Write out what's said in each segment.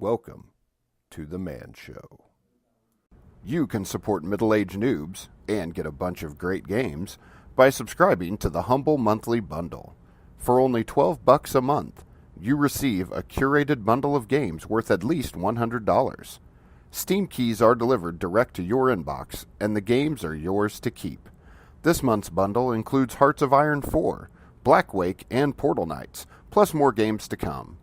Welcome to the M.A.N Show. You can support middle-aged noobs and get a bunch of great games by subscribing to the Humble Monthly Bundle. For only $12 a month, you receive a curated bundle of games worth at least $100. Steam keys are delivered direct to your inbox, and the games are yours to keep. This month's bundle includes Hearts of Iron 4, Black Wake, and Portal Knights, plus more games to come.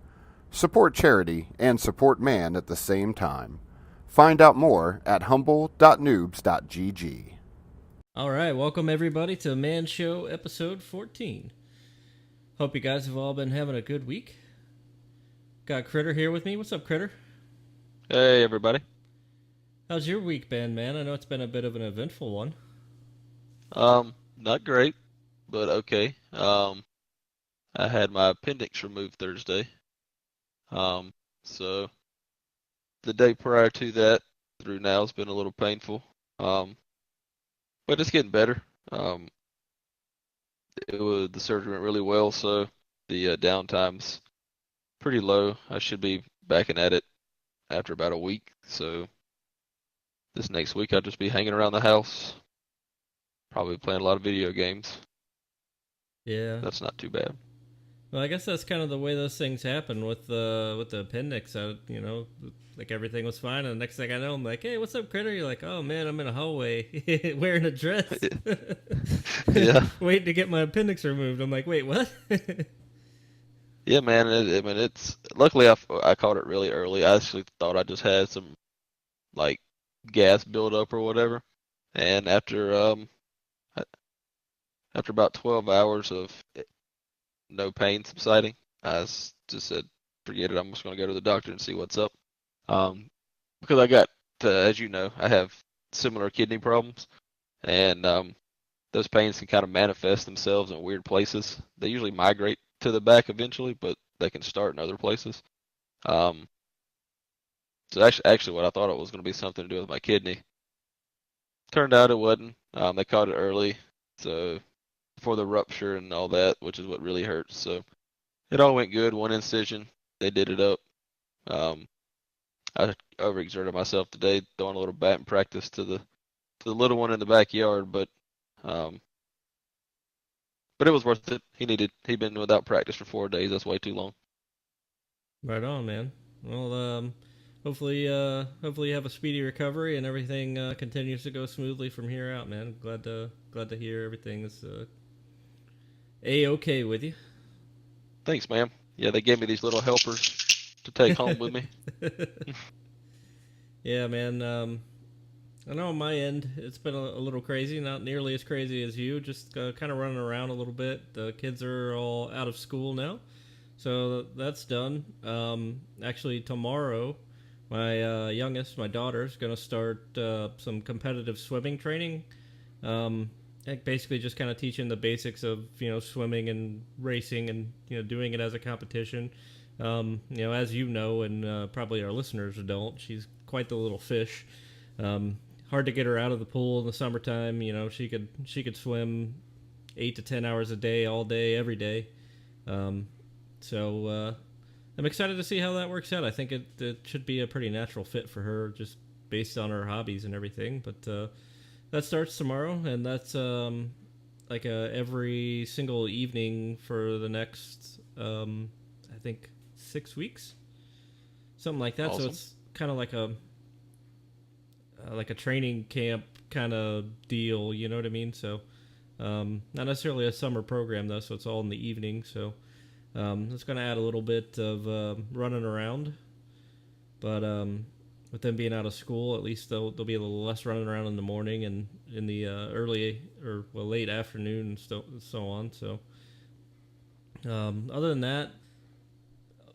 Support charity and support M.A.N at the same time. Find out more at humble.noobs.gg. All right, welcome everybody to M.A.N Show episode 14. Hope you guys have all been having a good week. Got Critter here with me. What's up, Critter? Hey, everybody. How's your week been, man? I know it's been a bit of an eventful one. Not great, but okay. I had my appendix removed Thursday. So the day prior to that through now has been a little painful. But it's getting better. The surgery went really well, so the downtime's pretty low. I should be backing at it after about a week. So this next week I'll just be hanging around the house, probably playing a lot of video games. Yeah. That's not too bad. Well, I guess that's kind of the way those things happen with the appendix. Like everything was fine, and the next thing I know, I'm like, "Hey, what's up, Critter?" You're like, "Oh man, I'm in a hallway wearing a dress, Yeah, waiting to get my appendix removed." I'm like, "Wait, what?" yeah, man. It's luckily I caught it really early. I actually thought I just had some like gas buildup or whatever, and after about 12 hours of no pain subsiding, just said, forget it. I'm just going to go to the doctor and see what's up. Because I got, as you know, I have similar kidney problems, and those pains can kind of manifest themselves in weird places. They usually migrate to the back eventually, but they can start in other places. So actually, what I thought it was going to be something to do with my kidney. Turned out it wasn't. They caught it early, so before the rupture and all that, which is what really hurts. So it all went good. One incision, they did it up. I overexerted myself today, throwing a little batting practice to the little one in the backyard, but it was worth it. He'd been without practice for 4 days. That's way too long. Right on, man. Well, hopefully you have a speedy recovery and everything continues to go smoothly from here out, man. Glad to hear everything is a-okay with you. Thanks, ma'am. Yeah, they gave me these little helpers to take home with me. Yeah, man. I know on my end it's been a little crazy, not nearly as crazy as you. Just kind of running around a little bit. The kids are all out of school now, so that's done. Actually, tomorrow, my youngest, my daughter, is going to start some competitive swimming training. Basically just kind of teaching the basics of swimming and racing and doing it as a competition. As you know, and probably our listeners don't, she's quite the little fish. Hard to get her out of the pool in the summertime. She could swim 8 to 10 hours a day, all day, every day. So I'm excited to see how that works out. I think it should be a pretty natural fit for her, just based on her hobbies and everything. But that starts tomorrow, and that's like every single evening for the next, I think, 6 weeks, something like that. Awesome. So it's kind of like a training camp kind of deal, you know what I mean? So not necessarily a summer program though, so it's all in the evening. So it's going to add a little bit of running around, but with them being out of school, at least there'll be a little less running around in the morning and in the late afternoon and so on. So other than that,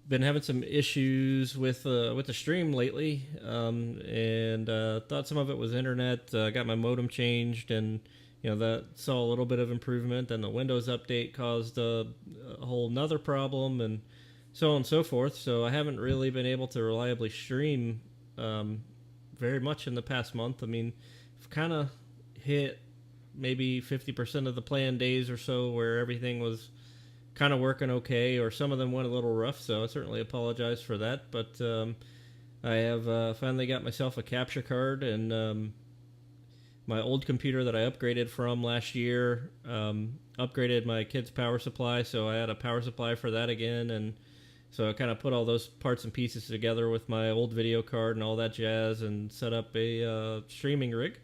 been having some issues with the stream lately, and thought some of it was internet. Got my modem changed, and that saw a little bit of improvement. Then the Windows update caused a whole nother problem, and so on and so forth. So I haven't really been able to reliably stream very much in the past month. I mean, I've kind of hit maybe 50% of the planned days or so where everything was kind of working okay, or some of them went a little rough, so I certainly apologize for that. But I have finally got myself a capture card, and my old computer that I upgraded from last year upgraded my kid's power supply, so I had a power supply for that again, and so I kind of put all those parts and pieces together with my old video card and all that jazz, and set up a streaming rig.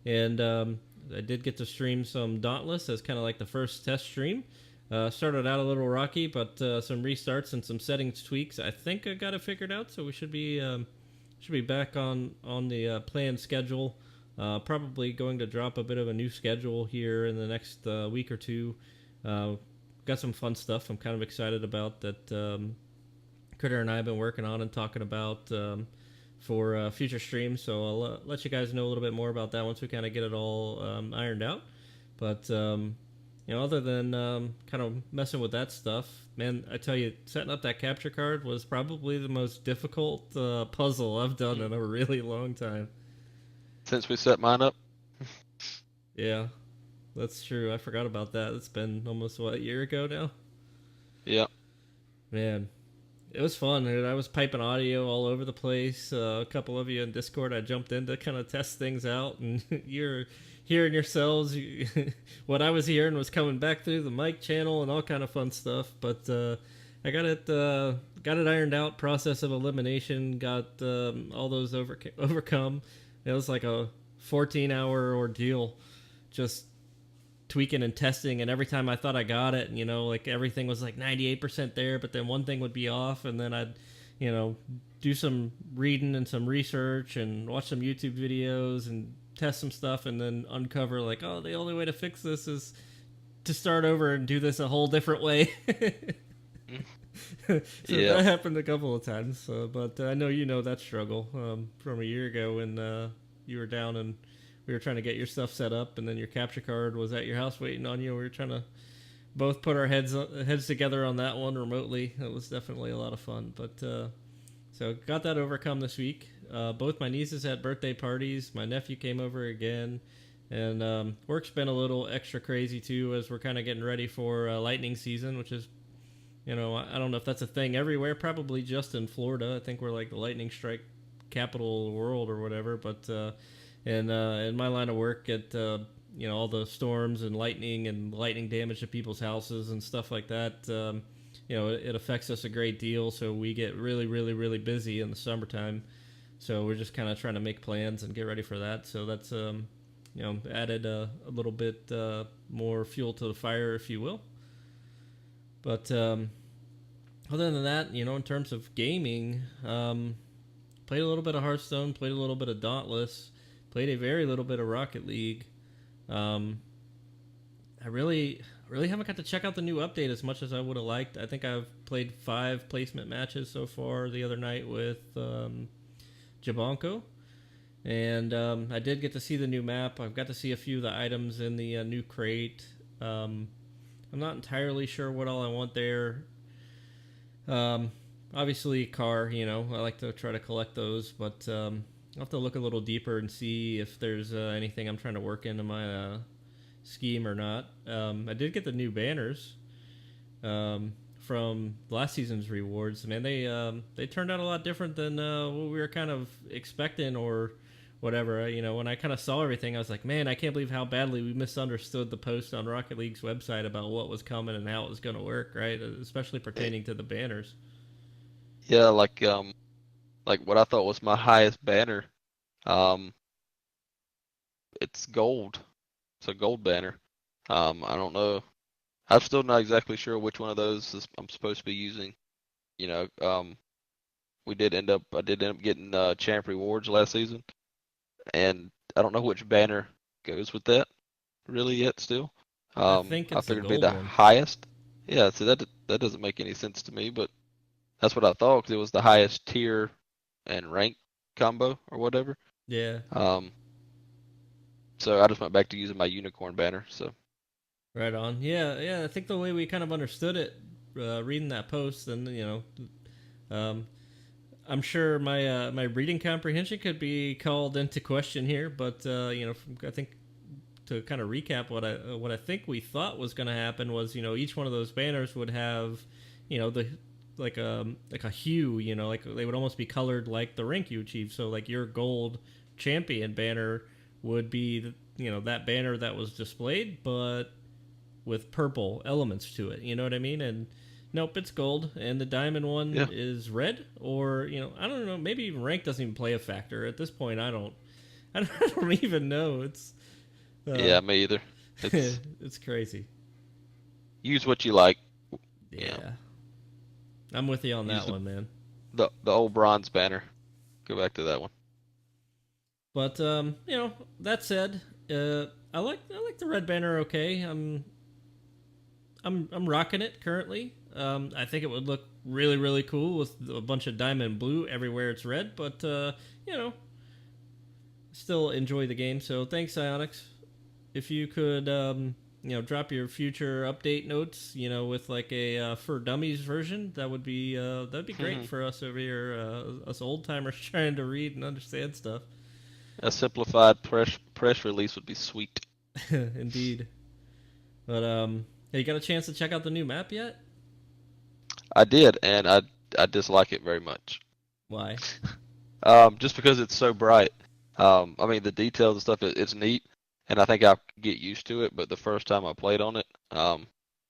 And I did get to stream some Dauntless as kind of like the first test stream. Started out a little rocky, but some restarts and some settings tweaks, I think I got it figured out. So we should be back on the planned schedule. Probably going to drop a bit of a new schedule here in the next week or two. Got some fun stuff I'm kind of excited about that Critter and I have been working on and talking about for future streams. So I'll let you guys know a little bit more about that once we kind of get it all ironed out. But other than kind of messing with that stuff, man, I tell you, setting up that capture card was probably the most difficult puzzle I've done in a really long time. Since we set mine up? Yeah, that's true. I forgot about that. It's been almost, a year ago now? Yeah. Man, it was fun, dude. I was piping audio all over the place. A couple of you in Discord, I jumped in to kind of test things out, and you're hearing yourselves. What I was hearing was coming back through the mic channel and all kind of fun stuff. But I got it ironed out. Process of elimination. Got all those overcome. It was like a 14-hour ordeal, just tweaking and testing, and every time I thought I got it, like everything was like 98% there, but then one thing would be off, and then I'd do some reading and some research and watch some YouTube videos and test some stuff, and then uncover like, oh, the only way to fix this is to start over and do this a whole different way. So yeah. That happened a couple of times, but I know that struggle from a year ago when you were down and we were trying to get your stuff set up, and then your capture card was at your house waiting on you. We were trying to both put our heads together on that one remotely. It was definitely a lot of fun. But so got that overcome this week. Both my nieces had birthday parties. My nephew came over again, and work's been a little extra crazy too as we're kind of getting ready for lightning season, which is, I don't know if that's a thing everywhere. Probably just in Florida. I think we're like the lightning strike capital of the world or whatever. But in my line of work, at all the storms and lightning damage to people's houses and stuff like that, it affects us a great deal. So we get really, really, really busy in the summertime. So we're just kind of trying to make plans and get ready for that. So that's added a little bit more fuel to the fire, if you will. But other than that, in terms of gaming, played a little bit of Hearthstone, played a little bit of Dauntless, played a very little bit of Rocket League. I really haven't got to check out the new update as much as I would have liked. I think I've played 5 placement matches so far the other night with Jabanko. And I did get to see the new map. I've got to see a few of the items in the new crate. I'm not entirely sure what all I want there. Obviously, car, I like to try to collect those, but I'll have to look a little deeper and see if there's anything I'm trying to work into my scheme or not. I did get the new banners from last season's rewards. Man, they turned out a lot different than what we were kind of expecting or whatever. When I kind of saw everything, I was like, man, I can't believe how badly we misunderstood the post on Rocket League's website about what was coming and how it was going to work, right? Especially pertaining to the banners. Yeah, like what I thought was my highest banner, it's gold. It's a gold banner. I don't know. I'm still not exactly sure which one of those I'm supposed to be using. I did end up getting champ rewards last season, and I don't know which banner goes with that really yet still. I think it's I figured the it'd be gold the one. highest. Yeah, so that doesn't make any sense to me, but that's what I thought, because it was the highest tier and rank combo or whatever. Yeah. So I just went back to using my unicorn banner. So. Right on. Yeah. I think the way we kind of understood it, reading that post, and I'm sure my reading comprehension could be called into question here, but I think to kind of recap what I think we thought was going to happen was each one of those banners would have the like a hue, you know, like they would almost be colored like the rank you achieve. So like your gold champion banner would be you know, that banner that was displayed, but with purple elements to it. You know what I mean? And nope, it's gold, and the diamond one Yeah. is red, or you know, I don't know. Maybe even rank doesn't even play a factor at this point. I don't. I don't even know. It's uh, Yeah, me either. It's it's crazy. use what you like. You know, Yeah, I'm with you on use that one, man. the old bronze banner. Go back to that one. But you know, that said, I like the red banner. Okay, I'm rocking it currently. I think it would look really cool with a bunch of diamond blue everywhere it's red. But you know, still enjoy the game. So thanks, Ionix. If you could, you know, drop your future update notes, you know, with like a for dummies version, that'd be great for us over here, us old timers trying to read and understand stuff. A simplified press release would be sweet. Indeed. But hey, you got a chance to check out the new map yet? I did, and I dislike it very much. Why? Just because it's so bright. I mean the details and stuff. It's neat, and I think I could get used to it. But the first time I played on it,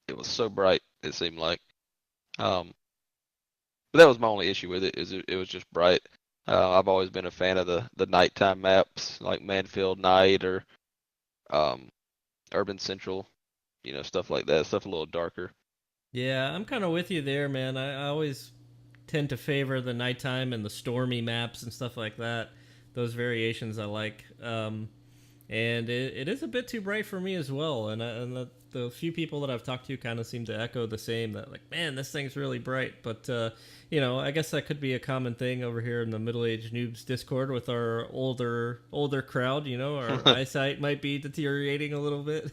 it was so bright. It seemed like. Um, but that was my only issue with it. Is it was just bright. I've always been a fan of the nighttime maps like Manfield Night or um, Urban Central, you know, stuff like that. Stuff a little darker. Yeah, I'm kind of with you there, man. I always tend to favor the nighttime and the stormy maps and stuff like that. Those variations I like. And it is a bit too bright for me as well. And the few people that I've talked to kind of seem to echo the same. That like, man, this thing's really bright. But you know, I guess that could be a common thing over here in the middle-aged noobs Discord with our older crowd. You know, our eyesight might be deteriorating a little bit.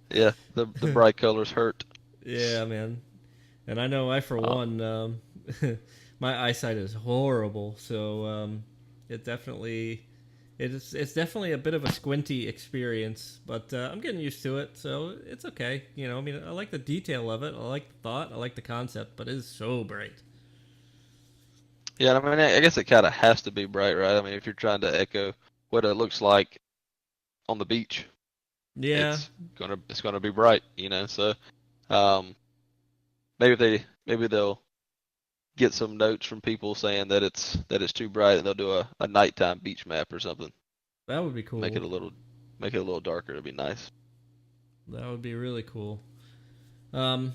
Yeah, the bright colors hurt. Yeah, man. And I know I, for Uh, one, my eyesight is horrible. So it definitely it's definitely a bit of a squinty experience, but I'm getting used to it, so it's okay. You know, I mean, I like the detail of it, I like the thought, I like the concept, but it is so bright. yeah, I mean, I guess it kind of has to be bright, right? I mean, if you're trying to echo what it looks like on the beach, Yeah, it's gonna be bright, you know. So um, maybe they'll get some notes from people saying that it's too bright, and they'll do a nighttime beach map or something. that would be Make cool. it a little make it a little darker. It'd be nice. That would be really cool. Um,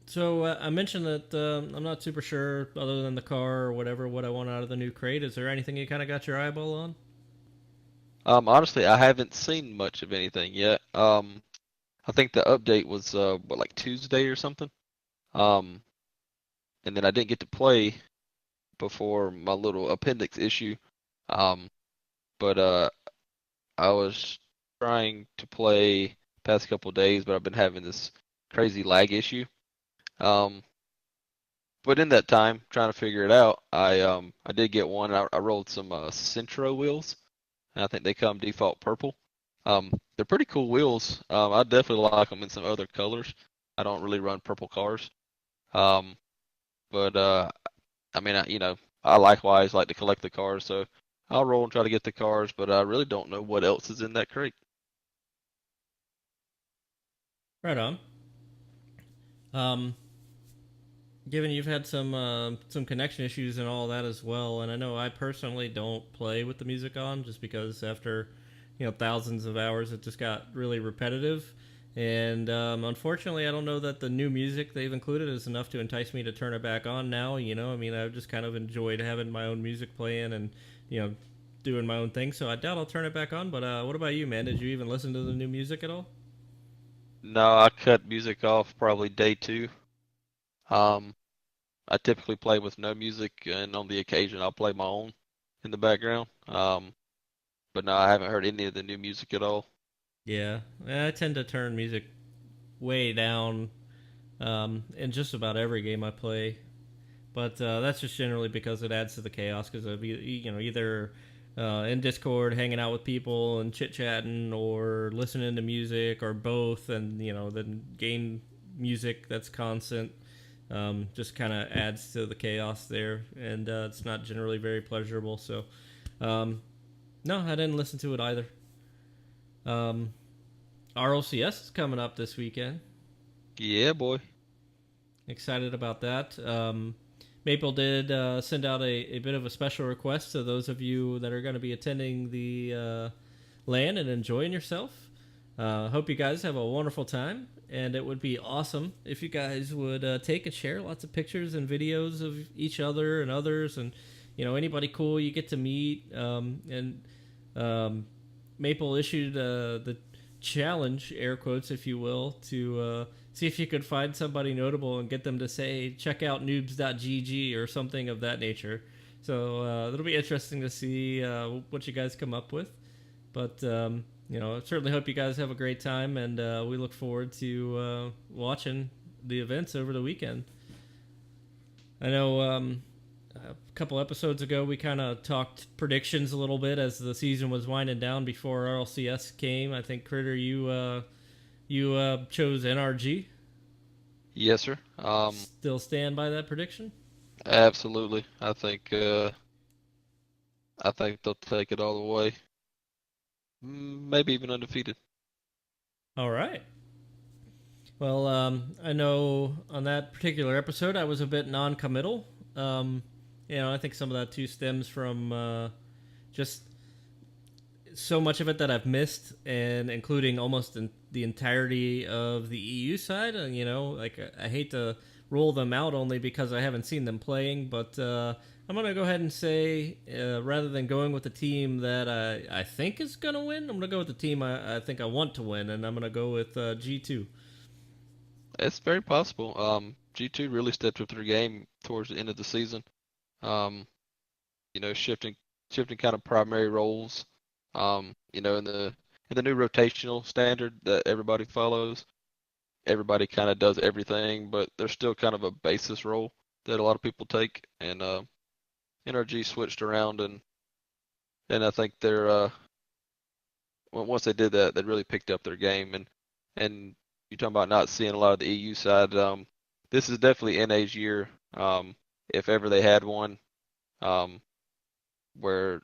so I mentioned that I'm not super sure, other than the car or whatever, what I want out of the new crate. Is there anything you kind of got your eyeball on? Honestly, I haven't seen much of anything yet. I think the update was what, like Tuesday or something. Um, and then I didn't get to play before my little appendix issue. Um, but I was trying to play past couple days, but I've been having this crazy lag issue. Um, but in that time, trying to figure it out, I did get one. I rolled some Centro wheels, and I think they come default purple. They're pretty cool wheels. I definitely like them in some other colors. I don't really run purple cars. Um, but I mean, I likewise like to collect the cars, so I'll roll and try to get the cars, but I really don't know what else is in that crate. Right on. Um, Given you've had some connection issues and all that as well, and I know I personally don't play with the music on just because after you know thousands of hours it just got really repetitive. And unfortunately, I don't know that the new music they've included is enough to entice me to turn it back on now. You know, I mean, I've just kind of enjoyed having my own music playing and you know doing my own thing. So I doubt I'll turn it back on. But what about you, man? Did you even listen to the new music at all? No, I cut music off probably day two. Um, I typically play with no music, and on the occasion I'll play my own in the background. But no, I haven't heard any of the new music at all. Yeah, I tend to turn music way down in just about every game I play. But that's just generally because it adds to the chaos. Because of you know either in Discord hanging out with people and chit chatting, or listening to music, or both, and you know then game music that's constant. Just kind of adds to the chaos there, and it's not generally very pleasurable. So, um, no, I didn't listen to it either. Um, RLCS is coming up this weekend. Yeah, boy. Excited about that. Maple did send out a bit of a special request to those of you that are going to be attending the LAN and enjoying yourself. Hope you guys have a wonderful time, and it would be awesome if you guys would take and share lots of pictures and videos of each other and others, and anybody cool you get to meet. And Maple issued the challenge, air quotes, if you will, to see if you could find somebody notable and get them to say, check out noobs.gg or something of that nature. So it'll be interesting to see what you guys come up with. But, I certainly hope you guys have a great time, and we look forward to watching the events over the weekend. I know a couple episodes ago we kind of talked predictions a little bit as the season was winding down before RLCS came. I think Critter, you chose NRG. Yes, sir. Still stand by that prediction? Absolutely. I think they'll take it all the way. Maybe even undefeated. All right. Well, I know on that particular episode I was a bit non-committal. I think some of that too stems from just so much of it that I've missed, and including almost the entirety of the EU side. And I hate to roll them out only because I haven't seen them playing, but I'm gonna go ahead and say rather than going with the team that I think is gonna win, I'm gonna go with the team I think I want to win, and I'm gonna go with G2. It's very possible. G2 really stepped up their game towards the end of the season. Um, shifting kind of primary roles. In the new rotational standard that everybody follows, everybody kind of does everything, but there's still kind of a basis role that a lot of people take. And NRG switched around, and I think they're once they did that, they really picked up their game. And you're talking about not seeing a lot of the EU side. This is definitely NA's year, if ever they had one, where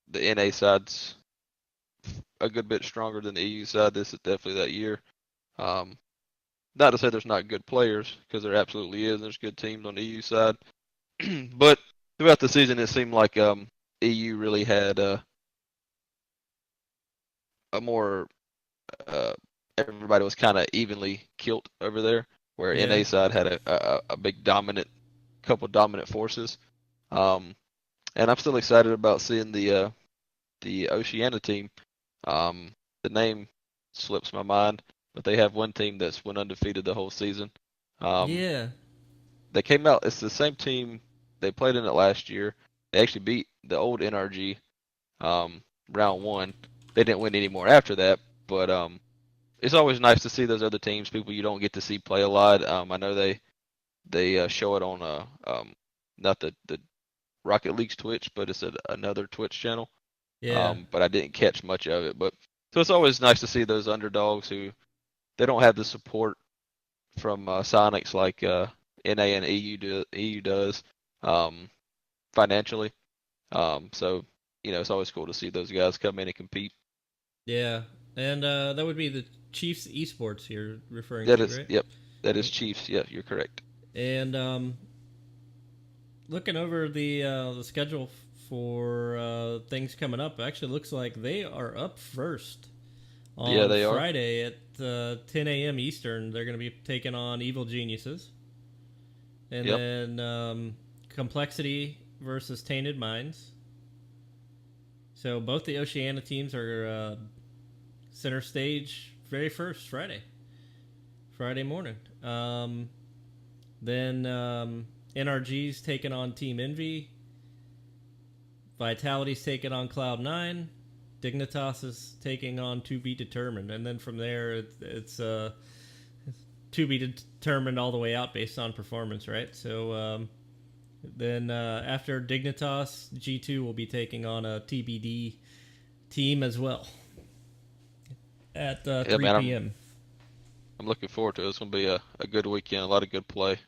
the NA side's a good bit stronger than the EU side. This is definitely that year. Um, Not to say there's not good players, because there absolutely is. There's good teams on the EU side, but throughout the season, it seemed like EU really had a more everybody was kind of evenly killed over there, where Yeah. NA side had a big couple dominant forces. And I'm still excited about seeing the Oceania team. The name slips my mind, but they have one team that's went undefeated the whole season. Um, Yeah. they came out. It's the same team. They played in it last year. They actually beat the old NRG round one. They didn't win any more after that, but it's always nice to see those other teams, people you don't get to see play a lot. I know they show it on not the Rocket League's Twitch, but it's another Twitch channel. Yeah. But I didn't catch much of it. But so it's always nice to see those underdogs who they don't have the support from Sonics like NA and EU does financially. So it's always cool to see those guys come in and compete. Yeah. And that would be the Chiefs Esports you're referring That to, is, right? yep, that is Yep. Chiefs. Yeah, you're correct. And looking over the schedule for things coming up, actually looks like they are up first Yeah, on they are. Friday at 10 a.m. Eastern. They're going to be taking on Evil Geniuses, and Yep. then Complexity versus Tainted Minds. So both the Oceania teams are center stage very first Friday morning. Then NRG's taking on Team Envy. Vitality's taking on Cloud9. Dignitas is taking on To Be Determined. And then from there, it's to be determined all the way out based on performance, right? So then after Dignitas, G2 will be taking on a TBD team as well at Yeah, 3 man, p.m. I'm looking forward to it. It's gonna be a good weekend, a lot of good play.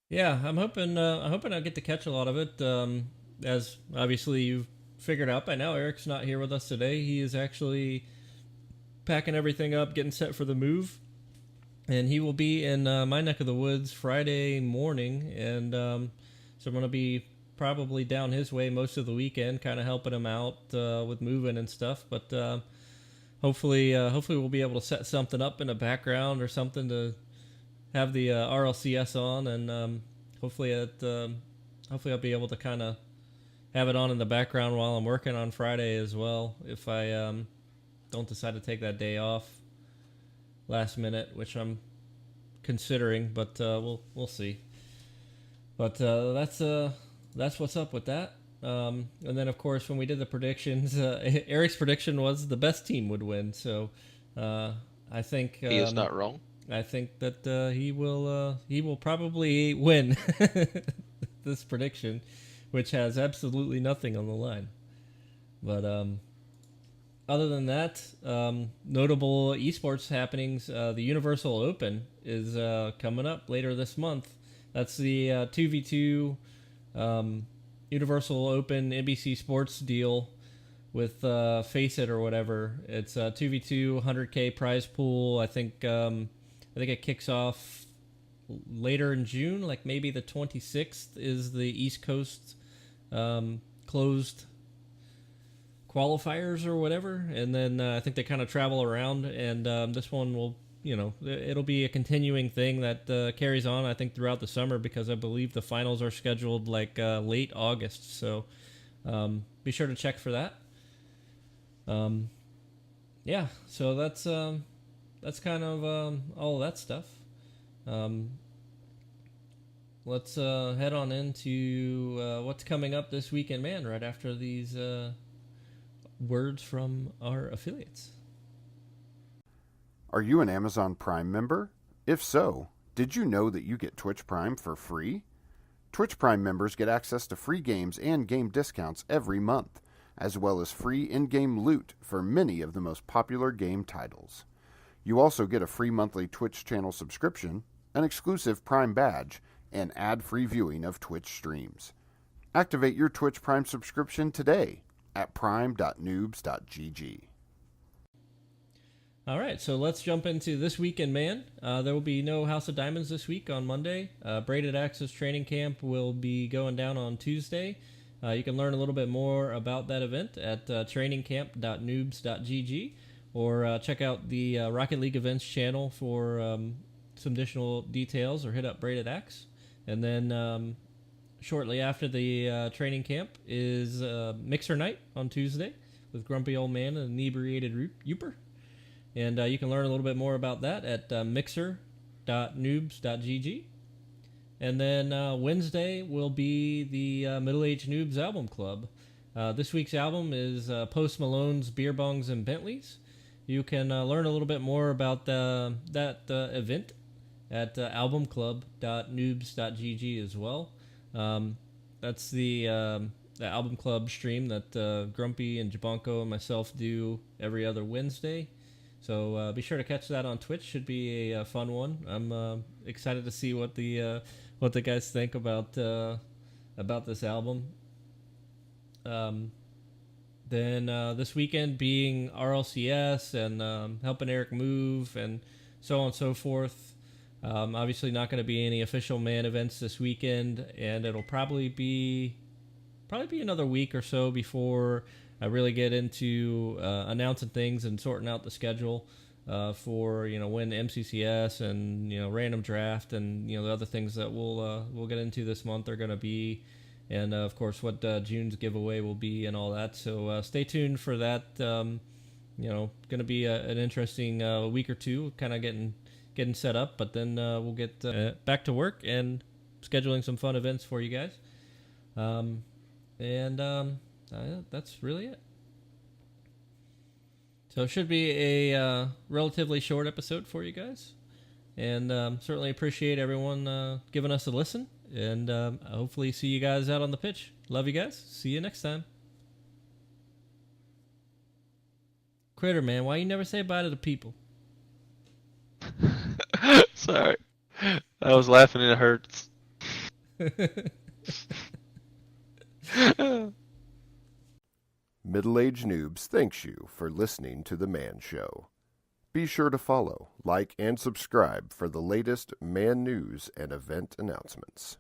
Yeah, I'm hoping I'll get to catch a lot of it. As obviously you've figured out by now, Eric's not here with us today. He is actually packing everything up, getting set for the move, and he will be in my neck of the woods Friday morning, and so I'm gonna be probably down his way most of the weekend, kind of helping him out with moving and stuff. But hopefully we'll be able to set something up in the background or something to have the RLCS on, and hopefully I'll be able to kind of have it on in the background while I'm working on Friday as well. If I don't decide to take that day off last minute, which I'm considering, but we'll see. But that's what's up with that. And then of course when we did the predictions, Eric's prediction was the best team would win. So uh, I think He is not wrong. I think that he will probably win this prediction, which has absolutely nothing on the line. But other than that, notable esports happenings. The Universal Open is coming up later this month. That's the 2v2 Universal Open NBC Sports deal with Face It or whatever. It's a 2v2 100K prize pool. I think it kicks off later in June, like maybe the 26th is the East Coast closed qualifiers or whatever, and then I think they kind of travel around, and this one will, it'll be a continuing thing that carries on, I think, throughout the summer, because I believe the finals are scheduled like late August, so be sure to check for that. Yeah, so that's kind of all of that stuff. Let's head on into what's coming up this week in M.A.N right after these words from our affiliates. Are you an Amazon Prime member? If so, did you know that you get Twitch Prime for free? Twitch Prime members get access to free games and game discounts every month, as well as free in-game loot for many of the most popular game titles. You also get a free monthly Twitch channel subscription, an exclusive Prime badge, and ad-free viewing of Twitch streams. Activate your Twitch Prime subscription today at prime.noobs.gg. All right, so let's jump into this week in M.A.N. There will be no House of Diamonds this week on Monday. Braided Axe's training camp will be going down on Tuesday. You can learn a little bit more about that event at trainingcamp.noobs.gg, or check out the Rocket League events channel for some additional details, or hit up Braided Axe. And then shortly after the training camp is Mixer Night on Tuesday with Grumpy Old Man and Inebriated Youper. And you can learn a little bit more about that at mixer.noobs.gg. And then Wednesday will be the Middle-Aged Noobs Album Club. This week's album is Post Malone's Beer Bongs and Bentleys. You can learn a little bit more about that event at albumclub.noobs.gg as well. That's the album club stream that Grumpy and Jabanko and myself do every other Wednesday. So be sure to catch that on Twitch. Should be a fun one. I'm excited to see what the guys think about this album. Then this weekend being RLCS and helping Eric move and so on and so forth. Obviously not going to be any official M.A.N events this weekend, and it'll probably be another week or so before I really get into announcing things and sorting out the schedule for when MCCS and random draft and the other things that we'll get into this month are going to be, and of course what June's giveaway will be and all that. So stay tuned for that. Going to be an interesting week or two, kind of getting set up, but then we'll get back to work and scheduling some fun events for you guys. That's really it. So it should be a relatively short episode for you guys, and certainly appreciate everyone giving us a listen, and hopefully see you guys out on the pitch. Love you guys. See you next time. Critter, man, why you never say bye to the people? Sorry. I was laughing and it hurts. Middle-aged Noobs thanks you for listening to The M.A.N Show. Be sure to follow, like, and subscribe for the latest M.A.N news and event announcements.